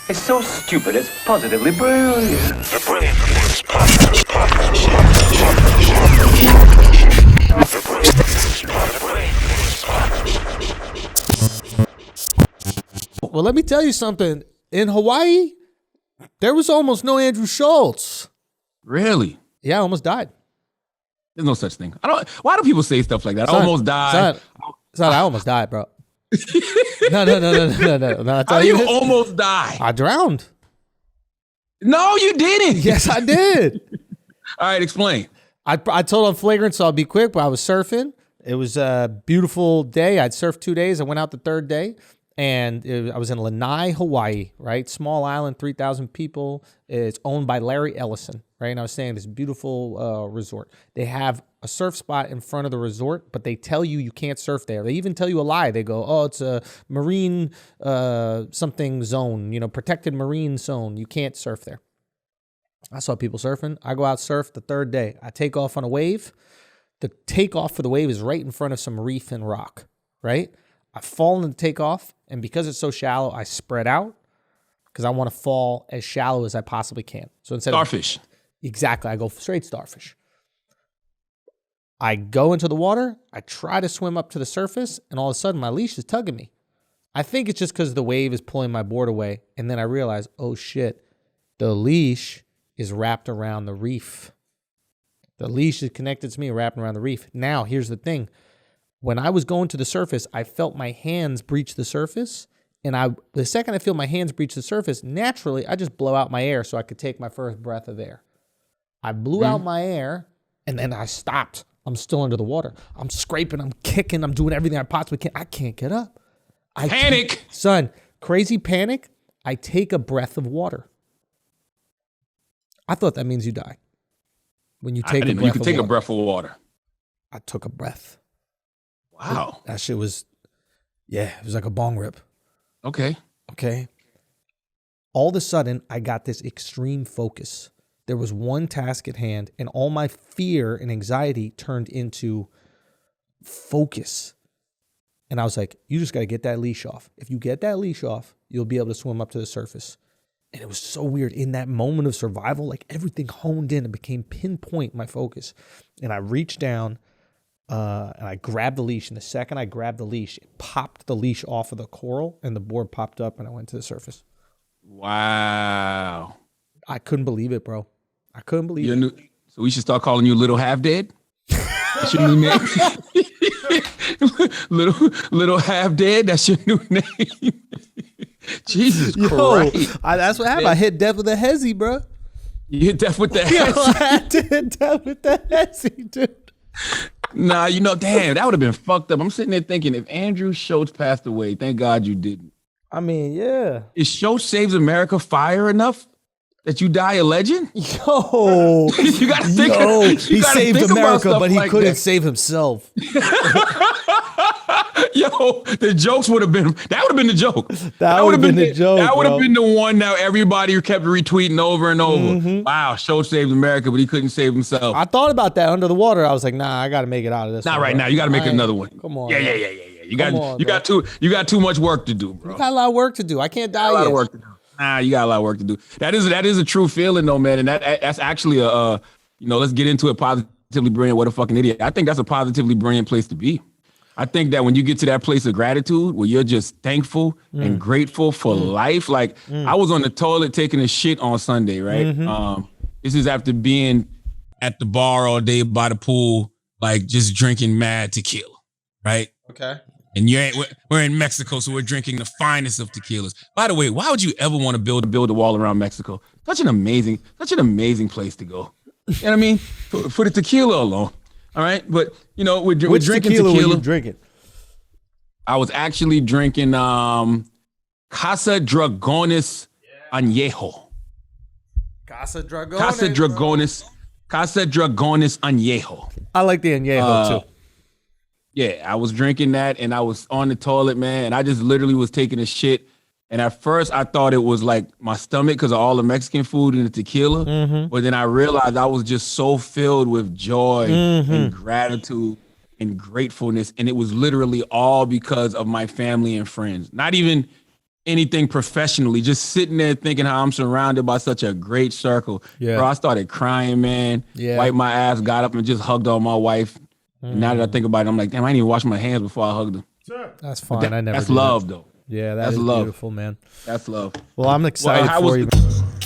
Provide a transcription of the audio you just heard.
It's so stupid, it's positively brilliant. The Brilliant Idiots podcast. Well, let me tell you something. In Hawaii, there was almost no Andrew Schulz. Really? Yeah, I almost died. There's no such thing. Why do people say stuff like that? I almost died. Son, I almost died, bro. No. How do you almost die? I drowned. No, you didn't. Yes, I did. All right, explain. I told on flagrant, so I'll be quick, but I was surfing. It was a beautiful day. I'd surfed 2 days. I went out the third day, and I was in Lanai, Hawaii, right? Small island, 3,000 people. It's owned by Larry Ellison, right? And I was staying at this beautiful resort. They have a surf spot in front of the resort, but they tell you can't surf there. They even tell you a lie. They go, oh, it's a marine something zone, protected marine zone. You can't surf there. I saw people surfing. I go out surf the third day. I take off on a wave. The takeoff for the wave is right in front of some reef and rock, right? I fall in the takeoff, and because it's so shallow, I spread out because I want to fall as shallow as I possibly can. So instead Starfish. Exactly. I go straight starfish. I go into the water. I try to swim up to the surface, and all of a sudden, my leash is tugging me. I think it's just because the wave is pulling my board away, and then I realize, oh shit, the leash is wrapped around the reef. The leash is connected to me, wrapped around the reef. Now, here's the thing. When I was going to the surface, I felt my hands breach the surface. And the second I feel my hands breach the surface, naturally, I just blow out my air so I could take my first breath of air. I blew out my air, and then I stopped. I'm still under the water. I'm scraping, I'm kicking, I'm doing everything I possibly can. I can't get up. Panic. Son, crazy panic. I take a breath of water. I thought that means you die. When you take a breath of water. You can take a breath of water. I took a breath. Wow. That shit was, it was like a bong rip. Okay. All of a sudden, I got this extreme focus. There was one task at hand, and all my fear and anxiety turned into focus. And I was like, you just got to get that leash off. If you get that leash off, you'll be able to swim up to the surface. And it was so weird. In that moment of survival, like everything honed in and became pinpoint my focus. And I reached down and I grabbed the leash. And the second I grabbed the leash, it popped the leash off of the coral and the board popped up and I went to the surface. Wow. I couldn't believe it, bro. I couldn't believe it. So we should start calling you Little Half Dead? That's your new name? little Half Dead? That's your new name? Jesus Christ. That's what happened. I hit death with a hezzy, bro. You hit death with the hezzy? I did death with the hezzy, dude. Nah, damn, that would have been fucked up. I'm sitting there thinking, if Andrew Schulz passed away, thank God you didn't. I mean, yeah. Is Schulz Saves America fire enough that you die a legend? Yo. You got to think. He saved America, but he couldn't save himself. Yo, the jokes would have been, that would have been the joke. That would have been the joke. That would have been the one that everybody kept retweeting over and over. Mm-hmm. Wow, Schulz saved America, but he couldn't save himself. I thought about that under the water. I was like, nah, I got to make it out of this. Not right now. You got to make another one. Come on. Yeah. You got too much work to do, bro. You got a lot of work to do. I can't die yet. A lot of work to do. Nah, you got a lot of work to do. That is a true feeling though, man. And that's actually let's get into it. Positively brilliant. What a fucking idiot. I think that's a positively brilliant place to be. I think that when you get to that place of gratitude where you're just thankful and grateful for life, like I was on the toilet taking a shit on Sunday, right? Mm-hmm. This is after being at the bar all day by the pool, like just drinking mad tequila, right? Okay. And we're in Mexico, so we're drinking the finest of tequilas. By the way, why would you ever want to build a wall around Mexico? Such an amazing place to go. You know what I mean? For the tequila alone. All right, but we're drinking tequila. Were you drinking? I was actually drinking Casa Dragones Añejo. Casa Dragones. Casa Dragones Añejo. I like the Añejo too. Yeah, I was drinking that, and I was on the toilet, man, and I just literally was taking a shit. And at first, I thought it was like my stomach because of all the Mexican food and the tequila. Mm-hmm. But then I realized I was just so filled with joy and gratitude and gratefulness. And it was literally all because of my family and friends. Not even anything professionally. Just sitting there thinking how I'm surrounded by such a great circle. Yeah. Bro, I started crying, man. Yeah. Wiped my ass, got up and just hugged on my wife. And now that I think about it, I'm like, damn, I didn't even wash my hands before I hugged her. That's fine. I never. That's do love, that. though. Yeah, That's is love. beautiful, man. That's love. Well, I'm excited how for was you.